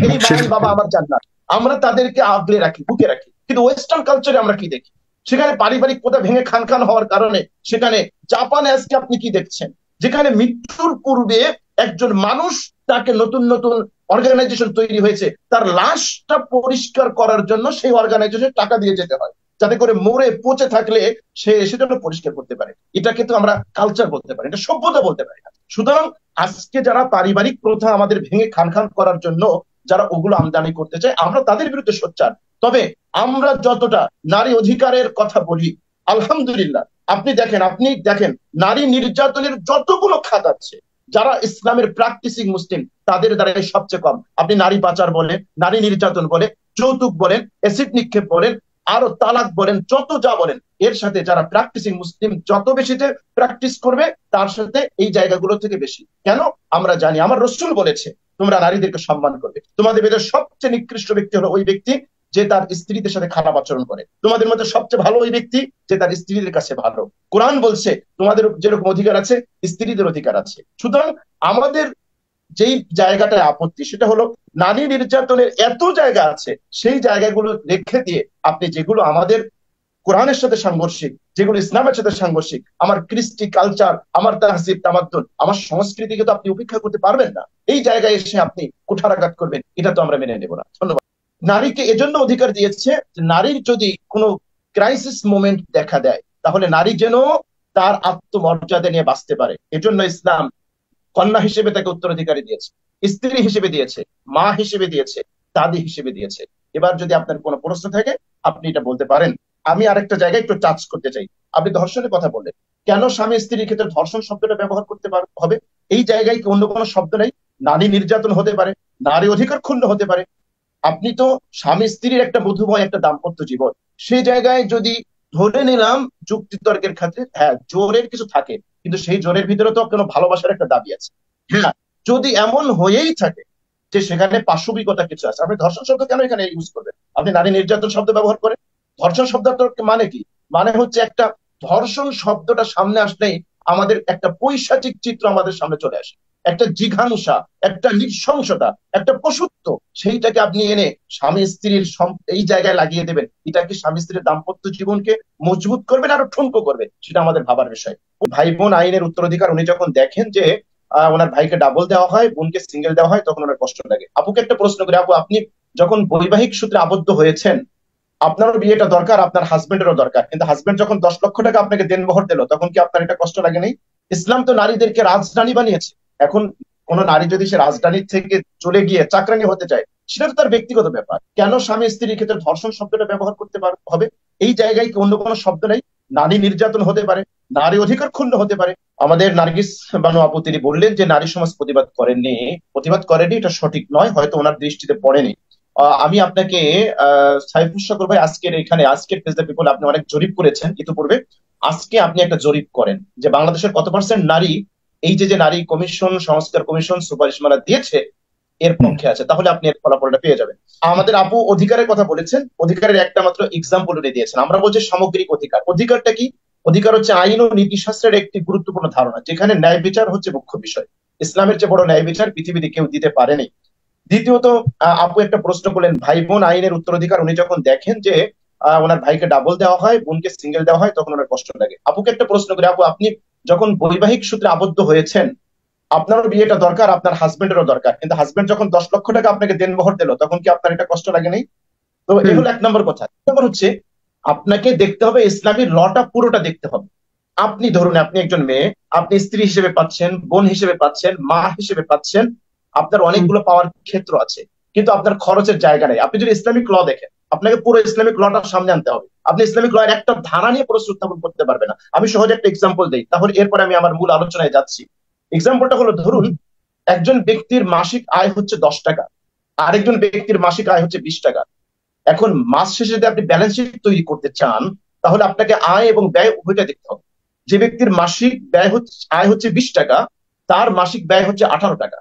এই মা এই বাবা আমার জান্নাত, আমরা তাদেরকে আগলে রাখি, বুকে রাখি। কিন্তু ওয়েস্টার্ন কালচারে আমরা কি দেখি? সেখানে পারিবারিক কোটা ভেঙে খান খান হওয়ার কারণে সেখানে জাপানে আজকে আপনি কি দেখছেন, যেখানে মৃত্যুর পূর্বে একজন মানুষ, তাকে নতুন নতুন অর্গানাইজেশন তৈরি হয়েছে, তার লাশটা পরিষ্কার করার জন্য সেই অর্গানাইজেশন টাকা দিয়ে যেতে হয়, যাতে করে মরে পচে থাকলে সে সেটা পরিষ্কার করতে পারে। এটা কিন্তু আমরা কালচার বলতে পারি, এটা সভ্যতা বলতে পারি না। সুতরাং আজকে যারা পারিবারিক প্রথা আমাদের ভেঙে খান খান করার জন্য যারা ওগুলো আমদানি করতে চায়, আমরা তাদের বিরুদ্ধে সোচ্চার। তবে আমরা যতটা নারী অধিকারের কথা বলি, আলহামদুলিল্লাহ, আপনি দেখেন নারী নির্যাতনের যতগুলো খাত আছে, যারা ইসলামের প্র্যাকটিসিং মুসলিম তাদের দ্বারা সবচেয়ে কম। আপনি নারী পাচার বলেন, নারী নির্যাতন বলেন, যৌতুক বলেন, অ্যাসিড নিক্ষেপ বলেন, আরো তালাক বলেন, যত যা বলেন, এর সাথে যারা প্র্যাকটিসিং মুসলিম যত বেশিতে প্র্যাকটিস করবে, তার সাথে এই জায়গাগুলো থেকে বেশি। কেন? আমরা জানি আমার রাসূল বলেছে তোমরা নারীদেরকে সম্মান করবে। তোমাদের ভেতরে সবচেয়ে নিকৃষ্ট ব্যক্তি হলো ওই ব্যক্তি যে তার স্ত্রীদের সাথে খারাপ আচরণ করে। তোমাদের মধ্যে সবচেয়ে ভালো ওই ব্যক্তি যে তার স্ত্রীদের কাছে ভালো। কোরআন বলছে তোমাদের যেরকম অধিকার আছে স্ত্রীদের অধিকার আছে। সুতরাং আমাদের যেই জায়গাটায় আপত্তি সেটা হলো নারী নির্যাতনের এত জায়গা আছে, সেই জায়গাগুলো রেখে দিয়ে আপনি যেগুলো আমাদের কোরআনের সাথে সাংঘর্ষিক, যেগুলো ইসলামের সাথে সাংঘর্ষিক, আমার কৃষ্টি কালচার, আমার তাহজিব তামাদ্দুন, আমার সংস্কৃতিকে তো আপনি উপেক্ষা করতে পারবেন না। এই জায়গায় এসে আপনি কুঠারাঘাত করবেন, এটা তো আমরা মেনে নেব না। ধন্যবাদ। নারীকে এজন্য অধিকার দিয়েছে যে নারীর যদি কোনো ক্রাইসিস মোমেন্ট দেখা দেয়, তাহলে নারী যেন তার আত্মমর্যাদা নিয়ে বাঁচতে পারে। এজন্য ইসলাম কন্যা হিসেবে তাকে উত্তরাধিকারী দিয়েছে, স্ত্রী হিসেবে দিয়েছে, মা হিসেবে দিয়েছে, দাদি হিসেবে দিয়েছে। এবার যদি আপনার কোনো প্রশ্ন থাকে আপনি এটা বলতে পারেন। আমি আরেকটা জায়গায় একটু টাচ করতে চাই। আপনি ধর্ষণের কথা বললেন, কেন স্বামী স্ত্রীর ক্ষেত্রে ধর্ষণ শব্দটা ব্যবহার করতে হবে? এই জায়গায় কি অন্য কোনো শব্দ নেই? নারী নির্যাতন হতে পারে, নারী অধিকার ক্ষুণ্ণ হতে পারে। আপনি তো স্বামী স্ত্রীর একটা মধুময় একটা দাম্পত্য জীবন, সেই জায়গায় যদি ধরে নিলাম যুক্তিতর্কের ক্ষেত্রে হ্যাঁ জোরের কিছু থাকে, কিন্তু সেই জোরের ভিতরে তো কোনো ভালোবাসার একটা দাবি আছে। হ্যাঁ, যদি এমন হয়েই থাকে যে সেখানে পাশবিকতা কিছু আছে, আপনি ধর্ষণ শব্দ কেন এখানে ইউজ করবেন? আপনি নারী নির্যাতন শব্দ ব্যবহার করেন। ধর্ষণ শব্দটার মানে কি? মানে হচ্ছে একটা ধর্ষণ শব্দটা সামনে আসলেই আমাদের একটা পৈশাচিক চিত্র আমাদের সামনে চলে আসে, একটা জিঘাংসা, একটা নৃশংসতা, একটা পশুত্ব। সেইটাকে আপনি এনে স্বামী স্ত্রীর এই জায়গায় লাগিয়ে দেবেন, এটা কি স্বামী স্ত্রীর দাম্পত্য জীবনকে মজবুত করবে না আরো ঠুনকো করবে? সেটা আমাদের ভাবার বিষয়। ভাই বোন আইনের উত্তরাধিকার উনি যখন দেখেন যে ওনার ভাইকে ডাবল দেওয়া হয়, বোনকে সিঙ্গেল দেওয়া হয়, তখন ওনার কষ্ট লাগে। আপুকে একটা প্রশ্ন করি, আপু আপনি যখন বৈবাহিক সূত্রে আবদ্ধ হয়েছেন, আপনারও বিয়েটা দরকার, আপনার হাজবেন্ডেরও দরকার, কিন্তু হাজবেন্ড যখন 10 লক্ষ টাকা আপনাকে দেনমোহর দিল, তখন কি আপনার এটা কষ্ট লাগে নাই? ইসলাম তো নারীদেরকে রাজরানী বানিয়েছে। এখন কোন নারী যদি সে রাজধানী থেকে চলে গিয়ে চাকরানি হতে চায়, সেটা তো তার ব্যক্তিগত ব্যাপার। কেন স্বামী স্ত্রীর ক্ষেত্রে ধর্ষণ শব্দটা ব্যবহার করতে হবে? এই জায়গায় কি অন্য কোনো শব্দ নেই? নারী নির্যাতন হতে পারে, নারী অধিকার ক্ষুণ্ণ হতে পারে। আমাদের নার্গিস বানু আপু তিনি বললেন যে নারী সমাজ প্রতিবাদ করেনি, এটা সঠিক নয়, হয়তো ওনার দৃষ্টিতে পড়েনি। আমি আপনাকে সাইফুল সাগর ভাই, আজকের পেজ দ্য পিপল আপনি অনেক জরিপ করেছেন ইতিপূর্বে। আজকে আপনি একটা জরিপ করেন যে বাংলাদেশের কত পার্সেন্ট নারী এই যে নারী কমিশন, সংস্কার কমিশন সুপারিশমালা দিয়েছে এর পক্ষে আছে, তাহলে আপনি এর ফলাফলটা পেয়ে যাবেন। আমাদের আপু অধিকারের কথা বলেছেন, অধিকারের একটা মাত্র এক্সাম্পল উনি দিয়েছেন। আমরা বলছি সামগ্রিক অধিকার। অধিকারটা কি? অধিকার হচ্ছে আইন ও নীতিশাস্ত্রের একটি গুরুত্বপূর্ণ ধারণা, যেখানে ন্যায় বিচার হচ্ছে মুখ্য বিষয়। ইসলামের চেয়ে বড় ন্যায় বিচার পৃথিবীতে কেউ দিতে পারেনি। দ্বিতীয়ত, আপু একটা প্রশ্ন করলেন ভাই বোন আইনের উত্তরাধিকার উনি যখন দেখেন যে ওনার ভাইকে ডাবল দেওয়া হয়, বোনকে সিঙ্গেল দেওয়া হয়, তখন ওনার কষ্ট লাগে। আপুকে একটা প্রশ্ন করি, আপু আপনি যখন বৈবাহিক সূত্রে আবদ্ধ হয়েছেন, আপনারও বিয়েটা দরকার, আপনার হাজবেন্ডেরও দরকার, কিন্তু হাজবেন্ড যখন 10 লক্ষ টাকা আপনাকে দেনমোহর দিল, তখন কি আপনার এটা কষ্ট লাগে নাই? তো এই হলো 1 নম্বর কথা। 2 নম্বর হচ্ছে আপনাকে দেখতে হবে ইসলামী লটা পুরোটা দেখতে হবে। আপনি ধরুন আপনি একজন মেয়ে, আপনি স্ত্রী হিসেবে পাচ্ছেন, বোন হিসেবে পাচ্ছেন, মা হিসেবে পাচ্ছেন, আপনার অনেকগুলো পাওয়ার ক্ষেত্র আছে, কিন্তু আপনার খরচের জায়গা নেই। আপনি যদি ইসলামিক ল দেখেন, আপনাকে পুরো ইসলামিক লটা সামনে আনতে হবে। আপনি ইসলামিক ল এর একটা ধারা নিয়ে প্রশ্ন উত্থাপন করতে পারবেন না। আমি সহজে একটা এক্সাম্পল দিই, তাহলে এরপরে আমি আমার মূল আলোচনায় যাচ্ছি। এক্সাম্পলটা হলো, ধরুন একজন ব্যক্তির মাসিক আয় হচ্ছে 10 টাকা, আরেকজন ব্যক্তির মাসিক আয় হচ্ছে 20 টাকা। এখন মাস শেষে যদি আপনি ব্যালেন্স শিট তৈরি করতে চান, তাহলে আপনাকে আয় এবং ব্যয় উভয়টা দেখতে হবে। যে ব্যক্তির মাসিক আয় হচ্ছে 20 টাকা, তার মাসিক ব্যয় হচ্ছে 18 টাকা।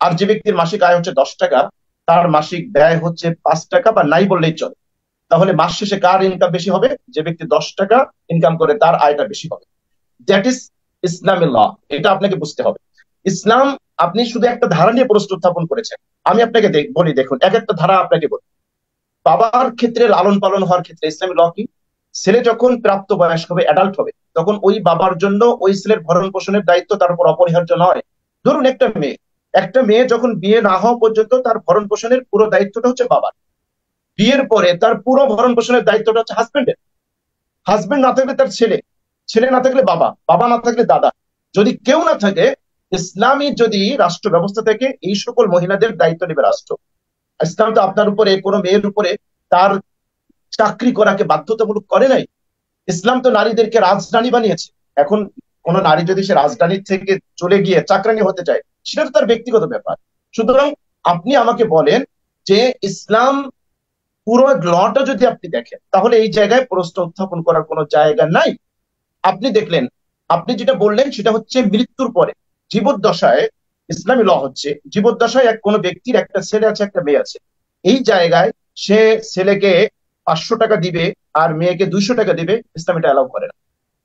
আর যে ব্যক্তির মাসিক আয় হচ্ছে 10 টাকা, তার মাসিক ব্যয় হচ্ছে 5 টাকা, বা নাই বললেই চলে। তাহলে মাস শেষে কার ইনকাম বেশি হবে? যে ব্যক্তি 10 টাকা ইনকাম করে তার আয়টা বেশি হবে। দ্যাট ইজ ইসলামী ল। এটা আপনাকে বুঝতে হবে। ইসলাম, আপনি শুধু একটা ধারা নিয়ে প্রশ্ন উত্থাপন করেছেন, আমি আপনাকে বলি, দেখুন এক একটা ধারা আপনাকে বলি। বাবার ক্ষেত্রে লালন পালন হওয়ার ক্ষেত্রে ইসলামী ল কি? ছেলে যখন প্রাপ্ত বয়স্ক হবে, অ্যাডাল্ট হবে, তখন ওই বাবার জন্য ওই ছেলের ভরণ পোষণের দায়িত্ব তার উপর অপরিহার্য নয়। ধরুন একটা মেয়ে যখন বিয়ে না হওয়া পর্যন্ত তার ভরণ পোষণের পুরো দায়িত্বটা হচ্ছে বাবার। বিয়ের পরে তার পুরো ভরণ পোষণের দায়িত্বটা হচ্ছে হাজবেন্ডের। হাজবেন্ড না থাকলে তার ছেলে, ছেলে না থাকলে বাবা, বাবা না থাকলে দাদা, যদি কেউ না থাকে, ইসলামী যদি রাষ্ট্র ব্যবস্থা থেকে এই সকল মহিলাদের দায়িত্ব নেবে রাষ্ট্র। ইসলাম তো আপনার উপরে, কোনো মেয়ের উপরে তার চাকরি করাকে বাধ্যতামূলক করে নাই। ইসলাম তো নারীদেরকে রাজরানী বানিয়েছে। এখন কোন নারী যদি সে রাজধানী থেকে চলে গিয়ে চাকরানি হতে চায়, সেটা তো তার ব্যক্তিগত ব্যাপার। সুতরাং আপনি আমাকে বলেন যে ইসলাম পুরো লটা যদি আপনি দেখেন, তাহলে এই জায়গায় প্রশ্ন উত্থাপন করার কোনো জায়গা নাই। আপনি দেখলেন, আপনি যেটা বললেন সেটা হচ্ছে মৃত্যুর পরে। জীবদ্দশায় ইসলামী ল হচ্ছে জীবদ্দশায় কোনো ব্যক্তির একটা ছেলে আছে, একটা মেয়ে আছে, এই জায়গায় সে ছেলেকে 500 টাকা দিবে আর মেয়েকে 200 টাকা দিবে, ইসলাম এটা অ্যালাউ করে না।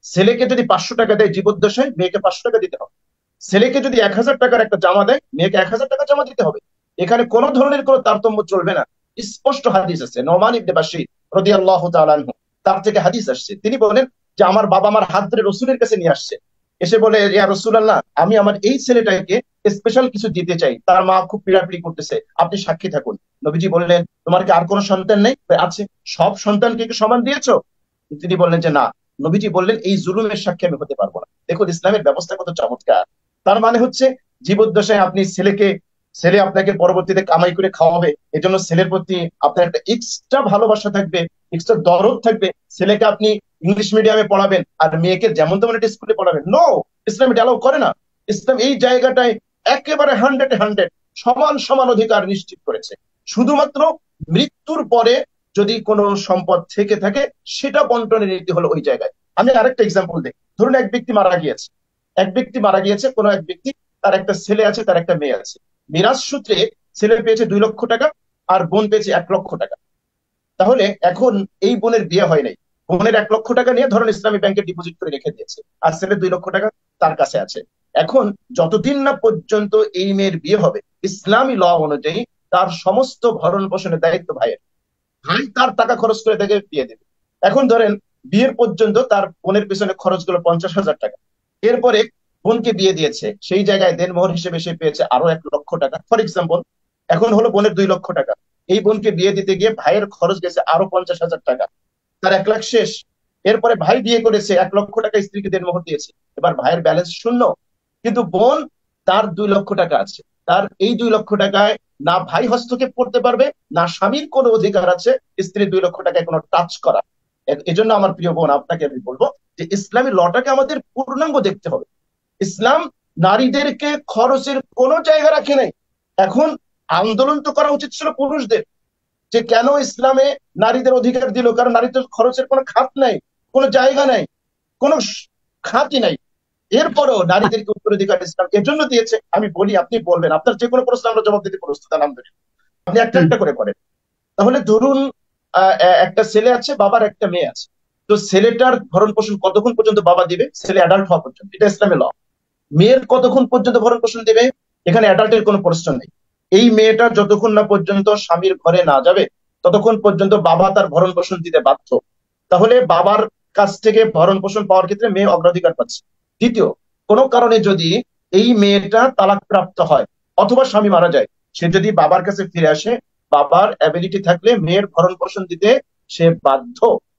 ছেলেকে যদি 500 টাকা দেয় জীবদ্দশায়, মেয়েকে 500 টাকা দিতে হবে। ছেলেকে যদি 1000 টাকার একটা জামা দেয়, মেয়েকে 1000 টাকা জামা দিতে হবে। এখানে কোন ধরনের কোনো তারতম্য চলবে না। স্পষ্ট হাদিস আছে, নোমান ইবনে বাশীর রাদিয়াল্লাহু তাআলা আনহু, তার থেকে হাদিস আসছে। তিনি বলেন যে আমার বাবা আমার হাত ধরে রসুলের কাছে নিয়ে আসছে, এসে বলে, ইয়া রাসূলুল্লাহ, আমি আমার এই ছেলেটাকে স্পেশাল কিছু দিতে চাই, তার মা খুব পীড়াপিড়ি করতেছে, আপনি সাক্ষী থাকুন। নবীজি বললেন, তোমার কি আর কোনো সন্তান নেই? আছে। সব সন্তানকে কি সমান দিয়েছো? তিনি বললেন যে না। নবীজি বললেন, এই জুলুমের সাক্ষী আমি হতে পারবো না। দেখুন ইসলামের ব্যবস্থা কত চমৎকার। তার মানে হচ্ছে জীবদ্দশায় আপনি ছেলে আপনাকে পরবর্তীতে কামাই করে খাওয়াবে, এজন্য ছেলের প্রতি আপনার একটা এক্সট্রা ভালোবাসা থাকবে, এক্সট্রা দরদ থাকবে। ছেলেকে আপনি ইংলিশ মিডিয়ামে পড়াবেন আর মেয়েকে যেমন তেমন একটা স্কুলে পড়াবেন, নো, ইসলাম এটা অ্যালাউ করে না। ইসলাম এই জায়গাটায় একেবারে 100-100 সমান সমান অধিকার নিশ্চিত করেছে। শুধুমাত্র মৃত্যুর পরে যদি কোনো সম্পদ থেকে থাকে, সেটা বন্টনের নীতি হলো ওই জায়গায়। আমি আরেকটা এক্সাম্পল দিই। ধরুন এক ব্যক্তি মারা গিয়েছে, কোনো এক ব্যক্তি, তার একটা ছেলে আছে, তার একটা মেয়ে আছে। মিরাজ সূত্রে ছেলে পেয়েছে 2 লক্ষ টাকা আর বোন পেয়েছে 1 লক্ষ টাকা। তাহলে এখন এই বোনের বিয়ে হয় নাই, বোনের 1 লক্ষ টাকা নিয়ে ধরুন ইসলামী ব্যাংকে ডিপোজিট করে রেখে দিয়েছে, আর ছেলের 2 লক্ষ টাকা তার কাছে আছে। এখন যতদিন না পর্যন্ত এই মেয়ের বিয়ে হবে, ইসলামী ল অনুযায়ী তার সমস্ত ভরণ পোষণের দায়িত্ব ভাইয়ের। ভাই তার টাকা খরচ করে তাকে বিয়ে দেবে। এখন ধরেন বিয়ের পর্যন্ত তার বোনের পিছনে খরচ গুলো 50,000 টাকা। এরপরে বোনকে বিয়ে দিয়েছে, সেই জায়গায় দেনমোহর হিসেবে সে পেয়েছে আরো 1 লক্ষ টাকা, ফর এক্সাম্পল। এখন হলো বোনের 2 লক্ষ টাকা। এই বোনকে বিয়ে দিতে গিয়ে ভাইয়ের খরচ গেছে আরো 50,000 টাকা, তার 1 লাখ শেষ। এরপরে ভাই বিয়ে করেছে, 1 লক্ষ টাকা স্ত্রীকে দেনমোহর দিয়েছে, এবার ভাইয়ের ব্যালেন্স শূন্য। কিন্তু বোন, তার 2 লক্ষ টাকা আছে। তার এই 2 লক্ষ টাকায় না ভাই হস্তক্ষেপ করতে পারবে, না স্বামীর কোনো অধিকার আছে স্ত্রীর 2 লক্ষ টাকায় কোনো টাচ করা। এজন্য আমার প্রিয় বোন, আপনাকে আমি বলবো যে ইসলামী লটাকে আমাদের পূর্ণাঙ্গ দেখতে হবে। ইসলাম নারীদেরকে খরচের কোনো জায়গা রাখে নাই। এখন আন্দোলন তো করা উচিত ছিল পুরুষদের, যে কেন ইসলামে নারীদের অধিকার দিল, কারণ নারীদের খরচের কোনো খাত নাই, কোনো জায়গা নাই, কোনো খাতই নাই। এরপরও নারীদেরকে উত্তরাধিকার ইসলাম এজন্য দিয়েছে। আমি বলি, আপনি বলবেন, আপনার যে কোনো প্রশ্ন আমরা জবাব দিতে প্রস্তুত, আলহামদুলিল্লাহ। আপনি একটা একটা করে করেন। তাহলে ধরুন একটা ছেলে আছে, বাবার একটা মেয়ে আছে। তো ছেলেটার ভরণ পোষণ কতক্ষণ পর্যন্ত বাবা দিবে? ছেলে অ্যাডাল্ট হওয়া পর্যন্ত, এটা ইসলামের ল। মেয়ের কতক্ষণ পর্যন্ত ভরণ পোষণ দিবে? এখানে অ্যাডাল্টের কোনো প্রশ্ন নেই। এই মেয়েটা যতক্ষণ না পর্যন্ত স্বামীর ঘরে না যাবে, ততক্ষণ পর্যন্ত বাবা তার ভরণ পোষণ দিতে বাধ্য। তাহলে বাবার কাছ থেকে ভরণ পোষণ পাওয়ার ক্ষেত্রে মেয়ে অগ্রাধিকার পাচ্ছে। দ্বিতীয়, কোনো কারণে যদি এই মেয়েটা তালাক প্রাপ্ত হয় অথবা স্বামী মারা যায়, সে যদি বাবার কাছে ফিরে আসে, বাবার অ্যাবিলিটি থাকলে মেয়ের ভরণ পোষণ দিতে সে বাধ্য,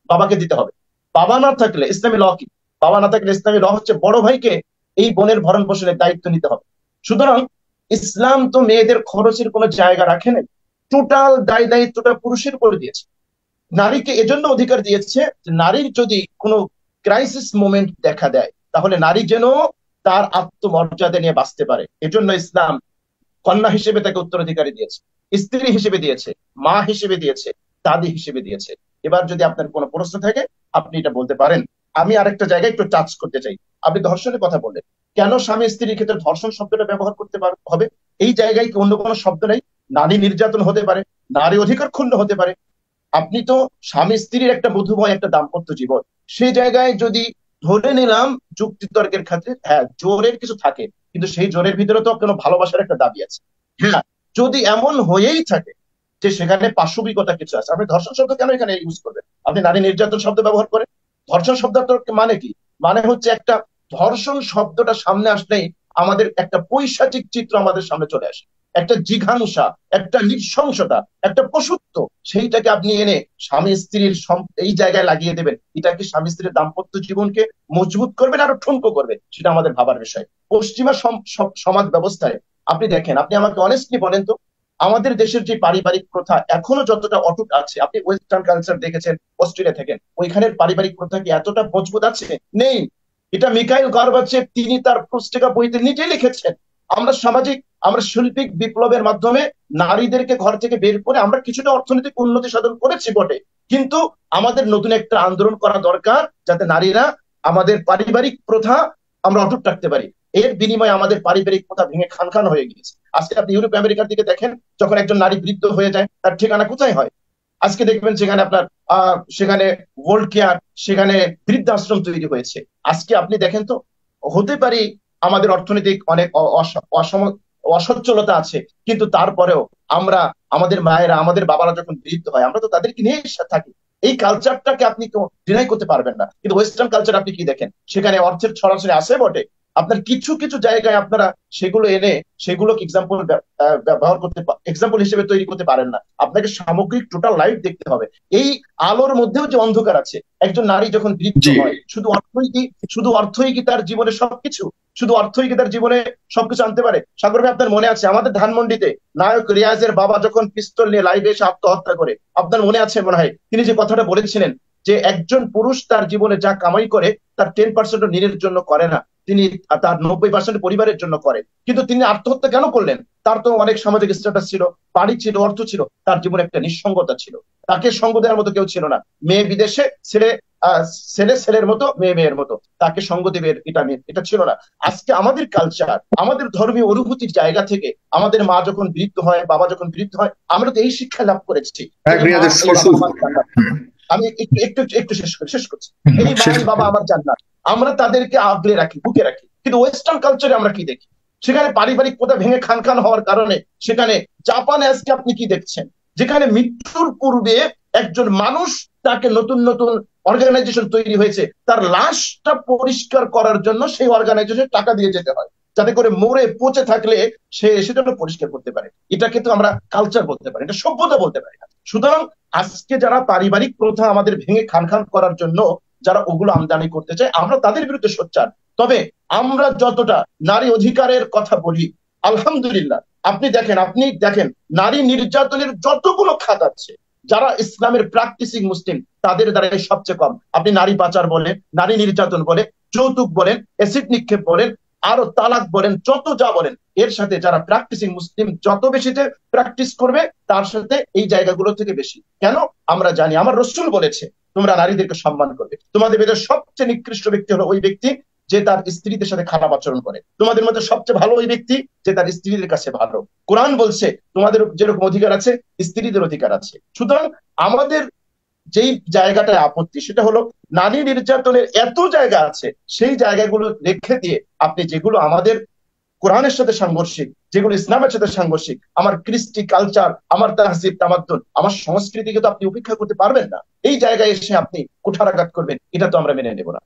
বাবাকে দিতে হবে। বাবা না থাকলে ইসলামী ল কি? বাবা না থাকলে ইসলামী ল হচ্ছে বড় ভাইকে এই বোনের ভরণ পোষণের দায়িত্ব নিতে হবে। সুতরাং ইসলাম তো মেয়েদের খরচের কোনো জায়গা রাখে নাই, টোটাল দায় দায়িত্বটা পুরুষের উপরে দিয়েছে। নারীকে এজন্য অধিকার দিয়েছে যে নারীর যদি কোনো ক্রাইসিস মোমেন্ট দেখা দেয়, তাহলে নারী যেন তার আত্মমর্যাদা নিয়ে বাঁচতে পারে। এজন্য ইসলাম কন্যা হিসেবে তাকে উত্তরাধিকারী দিয়েছে, স্ত্রী হিসেবে দিয়েছে, মা হিসেবে দিয়েছে, দাদি হিসেবে দিয়েছে। এবার যদি আপনার কোনো প্রশ্ন থাকে, আপনি এটা বলতে পারেন। আমি আরেকটা জায়গায় একটু টাচ করতে চাই। আপনি ধর্ষণের কথা বললেন, কেন স্বামী স্ত্রীর ক্ষেত্রে ধর্ষণ শব্দটা ব্যবহার করতে হবে? এই জায়গায় কি অন্য কোনো শব্দ নেই? নারী নির্যাতন হতে পারে, নারী অধিকার ক্ষুণ্ণ হতে পারে। আপনি তো স্বামী স্ত্রীর একটা মধুময় একটা দাম্পত্য জীবন, সেই জায়গায় যদি ধরে নিলাম যুক্তিতর্কের ক্ষেত্রে হ্যাঁ জোরের কিছু থাকে, কিন্তু সেই জোরের ভিতরে তো কোনো ভালোবাসার একটা দাবি আছে। হ্যাঁ, যদি এমন হয়েই থাকে যে সেখানে পাশবিকতা কিছু আছে, আপনি ধর্ষণ শব্দ কেন এখানে ইউজ করবেন? আপনি নারী নির্যাতন শব্দ ব্যবহার করেন। ধর্ষণ শব্দটার মানে কি? মানে হচ্ছে একটা, ধর্ষণ শব্দটা সামনে আসলেই আমাদের একটা পৈশাচিক চিত্র আমাদের সামনে চলে আসে, একটা জিঘাংসা, একটা নৃশংসতা, একটা পশুত্ব। সেইটাকে আপনি এনে স্বামী স্ত্রীর এই জায়গায় লাগিয়ে দেবেন, এটা কি স্বামী স্ত্রীর দাম্পত্য জীবনকে মজবুত করবে না আরো ঠুনকো করবে, সেটা আমাদের ভাবার বিষয়। পশ্চিমা সমাজ ব্যবস্থায় আপনি দেখেন, আপনি আমাকে অনেস্টলি বলেন তো, আমাদের দেশের যে পারিবারিক প্রথা এখনো যতটা অটুট আছে, আপনি ওয়েস্টার্ন কালচার দেখেছেন, অস্ট্রেলিয়া থেকে, ওইখানের পারিবারিক প্রথা কি এতটা মজবুত আছে? নেই। এটা মিকাইল গর্বাচেভ তিনি তার পুস্তিকা বইতে নিজেই লিখেছেন। আমরা সামাজিক, আমরা শৈল্পিক বিপ্লবের মাধ্যমে নারীদেরকে ঘর থেকে বের করে আমরা কিছুটা অর্থনৈতিক উন্নতি সাধন করেছি বটে, কিন্তু আমাদের নতুন একটা আন্দোলন করা দরকার, যাতে নারীরা আমাদের পারিবারিক প্রথা আমরা অটুট রাখতে পারি। এর বিনিময়ে আমাদের পারিবারিক প্রথা ভেঙে খান খান হয়ে গিয়েছে। আজকে আপনি ইউরোপ আমেরিকার দিকে দেখেন, যখন একজন নারী বৃদ্ধ হয়ে যায় তার ঠিকানা কোথায় হয়? আজকে দেখবেন সেখানে আপনার সেখানে ওয়ার্ল্ড কেয়ার, সেখানে বৃদ্ধাশ্রম তৈরি হয়েছে। আজকে আপনি দেখেন তো, হতে পারি আমাদের অর্থনৈতিক অনেক অসচ্ছলতা আছে, কিন্তু তারপরেও আমরা, আমাদের মায়েরা, আমাদের বাবারা যখন বৃদ্ধ হয় আমরা তো তাদেরকে নিয়ে থাকি। এই কালচারটাকে আপনি তো ডিনাই করতে পারবেন না। কিন্তু ওয়েস্টার্ন কালচার আপনি কি দেখেন, সেখানে অর্থের ছড়াছড়ি আছে বটে, আপনার কিছু কিছু জায়গায় আপনারা সেগুলো এনে সেগুলোকে এক্সাম্পল ব্যবহার করতে, এক্সাম্পল হিসেবে তৈরি করতে পারেন না। আপনাকে সামগ্রিক টোটাল লাইফ দেখতে হবে। এই আলোর মধ্যেও যে অন্ধকার আছে, একজন নারী যখন বৃদ্ধ জি। হয়, শুধু অর্থই কি তার জীবনে সবকিছু? শুধু অর্থই কি তার জীবনে সবকিছু আনতে পারে? সাগর ভাই, আপনার মনে আছে আমাদের ধানমন্ডিতে নায়ক রিয়াজের বাবা যখন পিস্তল নিয়ে লাইভে এসে আত্মহত্যা করে, আপনার মনে আছে মনে হয়, তিনি যে কথাটা বলেছিলেন যে একজন পুরুষ তার জীবনে যা কামাই করে তার 10% নিজের জন্য করে না, তিনি তার 90% পরিবারের জন্য করে। কিন্তু তিনি আত্মহত্যা কেন করলেন? তার তো অনেক সামাজিক স্ট্যাটাস ছিল, বাড়ি ছিল, অর্থ ছিল, তার জীবনে একটা নিঃসঙ্গতা ছিল, তাকে সঙ্গ দেওয়ার মতো কেউ ছিল না। মেয়ে বিদেশে, ছেলে ছেলে ছেলের মতো, মেয়ে মেয়ের মতো, তাকে সঙ্গ দেবে এটা ছিল না। আজকে আমাদের কালচার, আমাদের ধর্মীয় অনুভূতির জায়গা থেকে আমাদের মা যখন বৃদ্ধ হয়, বাবা যখন বৃদ্ধ হয়, আমরা তো এই শিক্ষা লাভ করেছি, এই মা এই বাবা আমার জান্নাত। আমি একটু একটু একটু শেষ করছি। এই মা এই বাবা আমার জান্নাত, আমরা তাদেরকে আগলে রাখি, বুকে রাখি। কিন্তু ওয়েস্টার্ন কালচারে আমরা কি দেখি, সেখানে পারিবারিক প্রথা ভেঙে খান খান হওয়ার কারণে সেখানে জাপান আজকে আপনি কি দেখছেন, যেখানে মৃত্যুর পূর্বে একজন মানুষ, তাকে নতুন নতুন অর্গানাইজেশন তৈরি হয়েছে, তার লাশটা পরিষ্কার করার জন্য সেই অর্গানাইজেশন টাকা দিয়ে যেতে হয়, যাতে করে মরে পচে থাকলে সে সেটা পরিষ্কার করতে পারে। এটা কিন্তু আমরা কালচার বলতে পারি, এটা সভ্যতা বলতে পারি না। সুতরাং আজকে যারা পারিবারিক প্রথা আমাদের ভেঙে খান খান করার জন্য যারা ওগুলো আমদানি করতে চায়, আমরা তাদের বিরুদ্ধে সোচ্চার। তবে আমরা যতটা নারী অধিকারের কথা বলি, আলহামদুলিল্লাহ, আপনি দেখেন নারী নির্যাতনের যতগুলো খাত আছে, যারা ইসলামের প্র্যাকটিসিং মুসলিম তাদের দ্বারা সবচেয়ে কম। আপনি নারী পাচার বলেন, নারী নির্যাতন বলে, যৌতুক বলেন, অ্যাসিড নিক্ষেপ বলেন, আরো তালাক বলেন, যত যা বলেন, এর সাথে যারা প্র্যাকটিসিং মুসলিম যত বেশিতে প্র্যাকটিস করবে, তার সাথে এই জায়গাগুলো থেকে বেশি। কেন? আমরা জানি, আমার রসুল বলেছে তোমরা নারীদেরকে সম্মান করবে। তোমাদের ভেতরে সবচেয়ে নিকৃষ্ট ব্যক্তি হলো ওই ব্যক্তি যে তার স্ত্রীদের সাথে খারাপ আচরণ করে। তোমাদের মধ্যে সবচেয়ে ভালো ওই ব্যক্তি যে তার স্ত্রীদের কাছে ভালো। কোরআন বলছে তোমাদের যেরকম অধিকার আছে স্ত্রীদের অধিকার আছে। সুতরাং আমাদের যেই জায়গাটায় আপত্তি, সেটা হলো নারী নির্যাতনের এত জায়গা আছে, সেই জায়গাগুলো রেখে দিয়ে আপনি যেগুলো আমাদের কোরআনের সাথে সাংঘর্ষিক, যেগুলো ইসলামের সাথে সাংঘর্ষিক, আমার কৃষ্টি কালচার, আমার তাহজিব তামাদ্দুন, আমার সংস্কৃতিকে তো আপনি উপেক্ষা করতে পারবেন না। এই জায়গায় এসে আপনি কুঠারাঘাত করবেন, এটা তো আমরা মেনে নেব না।